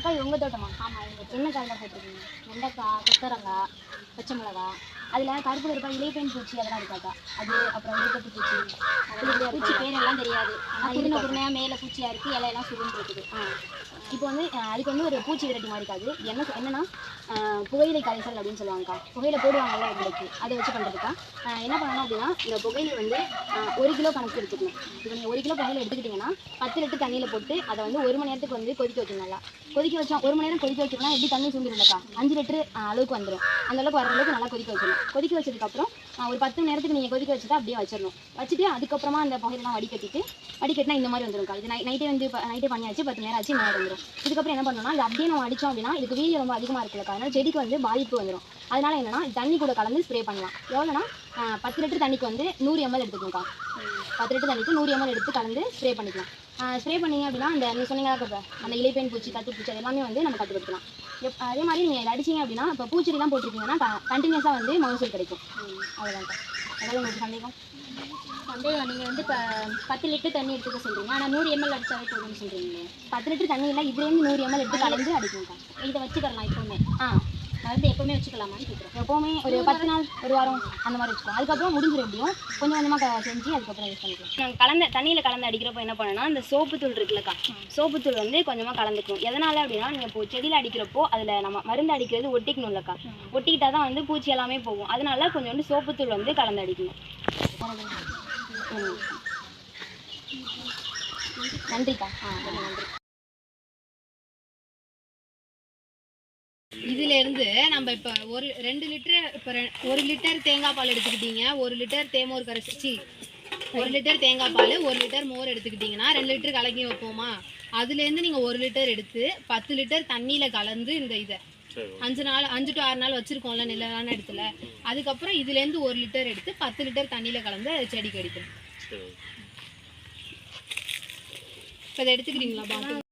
அக்கா இது உங்கள் தோட்டமா? ஆமாம். என்ன காயில் போட்டிருக்கீங்க? வெண்டைக்காய், கொத்தரங்காய், பச்சை மிளகா, அதில் கருப்பு இருப்பா இலைப்பெண் பூச்சி அதெல்லாம் இருக்காக்கா? அது அப்புறம் இலைப்பட்டு பூச்சி பூச்சி பேரெல்லாம் தெரியாது. ஆனால் குருணை குருணையாக மேலே பூச்சியாக இருக்குது, இலையெல்லாம் சுருண்டு இருக்குது. இப்போ வந்து அதுக்கு வந்து ஒரு பூச்சி விரட்டி மாதிரி இருக்காது. என்னன்னா புகையிலை கரைசல் அப்படின்னு சொல்லுவாங்கக்கா. புகையில போடுவாங்கல்ல உங்களுக்கு அதை வச்சு பண்ணுறதுக்கா என்ன பண்ணணும் அப்படின்னா, இந்த புகையிலை வந்து 1 கிலோ கணக்கு எடுத்துக்கணும். இப்போ நீங்கள் 1 கிலோ புகையில எடுத்துக்கிட்டிங்கன்னா 10 லிட்டர் தண்ணியில் போட்டு அதை வந்து 1 மணி நேரத்துக்கு வந்து கொதிக்க வைக்கணும். நல்லா கொதிக்க வச்சோம் 1 மணி நேரம் கொதிக்க வைக்கணும்னா எப்படி தண்ணி சுண்டிடும்லக்கா 5 லிட்டர் அளவுக்கு வந்துடும். அந்த அளவுக்கு வர அளவுக்கு நல்லா கொதிக்க வைக்கணும். கொதிக்க வச்சதுக்கப்புறம் ஒரு 10 மணி நேரத்துக்கு நீங்கள் கொதிக்க வச்சுட்டு அப்படியே வச்சிடணும். வச்சுட்டு அதுக்கப்புறமா அந்த புகையெல்லாம் வடிகட்டினா இந்த மாதிரி வந்துரும்க்கா. இது நைட்டே பண்ணியாச்சு 10 மணி நேரம் ஆச்சு இந்த மாதிரி வந்துடும். இதுக்கப்புறம் என்ன பண்ணணும்னா இது அப்படியே நம்ம அடித்தோம் அப்படின்னா இதுக்கு வீரியம் ரொம்ப அதிகமாக இருக்குல்லக்கா. அதனால செடிக்கு வந்து பாதிப்பு வந்துடும். அதனால என்னன்னா தண்ணி கூட கலந்து ஸ்ப்ரே பண்ணலாம். எவ்வளோனா 10 லிட்டர் தண்ணிக்கு வந்து 100 ml எடுத்துக்கோங்கக்கா. 10 லிட்டர் தண்ணிக்கு 100 ml எடுத்து கலந்து ஸ்ப்ரே பண்ணிக்கலாம். ஸ்ப்ரே பண்ணிங்க அப்படின்னா நீங்கள் சொன்னீங்க அந்த இலைப்பெண் பூச்சி தட்டுப்பூச்சி அது எல்லாமே வந்து நம்ம கட்டுப்படுத்தலாம். அதே மாதிரி நீங்கள் இதை அடிச்சிங்க அப்படின்னா இப்போ பூச்செடிலாம் போட்டிருக்கீங்கன்னா கண்டினியூஸாக வந்து மகசூல் கிடைக்கும். அவ்வளோதான்க்கா. அதாவது உங்களுக்கு சந்தேகம் நீங்கள் வந்து இப்போ 10 லிட்டர் தண்ணி எடுத்துக்க சொல்கிறீங்க, ஆனால் 100 ml அடித்தாவே போதும்னு சொல்கிறீங்க. 10 லிட்டர் தண்ணி இல்லை இதுலேருந்து 100 ml எடுத்து கலந்து அடிக்கணும்க்கா. இதை வச்சுக்கலாம் எப்போவுமே. மருந்து எப்போவுமே வச்சுக்கலாமான்னு கேட்குறேன். எப்போவுமே ஒரு 10 நாள் 1 வாரம் அந்த மாதிரி வச்சுக்கோம். அதுக்கப்புறம் முடிஞ்சிடும். எப்படியும் கொஞ்சம் கொஞ்சமாக செஞ்சு அதுக்கப்புறம் யூஸ் பண்ணிக்கலாம். தண்ணியில் கலந்து அடிக்கிறப்போ என்ன பண்ணணும்னா இந்த சோப்பு தூள் இருக்குல்லக்கா, சோப்பு தூள் வந்து கொஞ்சமாக கலந்துக்கணும். எதனால் அப்படின்னா நீங்கள் இப்போ செடியில் அடிக்கிறப்போ அதில் நம்ம மருந்து அடிக்கிறது ஒட்டிக்கணும் இல்லைக்கா. ஒட்டிக்கிட்டால் தான் வந்து பூச்சி எல்லாமே போகும். அதனால கொஞ்சோண்டு சோப்பு தூள் வந்து கலந்து அடிக்கணும். நன்றிக்கா. நன்றி. இதிலேருந்து நம்ம இப்போ 2 லிட்டர் இப்போ 1 லிட்டர் தேங்காய் பால் எடுத்துக்கிட்டீங்க, 1 லிட்டர் தேமோர் கரைச்சி 1 லிட்டர் தேங்காய் பால் 1 லிட்டர் மோர் எடுத்துக்கிட்டிங்கன்னா 2 லிட்டர் கலக்கி வைப்போமா. அதுலேருந்து நீங்கள் 1 லிட்டர் எடுத்து 10 லிட்டர் தண்ணியில் கலந்து இந்த இதை 5 to 6 நாள் வச்சுருக்கோம்ல நிழலான இடத்துல, அதுக்கப்புறம் இதுலேருந்து 1 லிட்டர் எடுத்து 10 லிட்டர் தண்ணியில் கலந்து செடிக்கு அடிக்கணும். இப்போ இதை எடுத்துக்கிறீங்களா?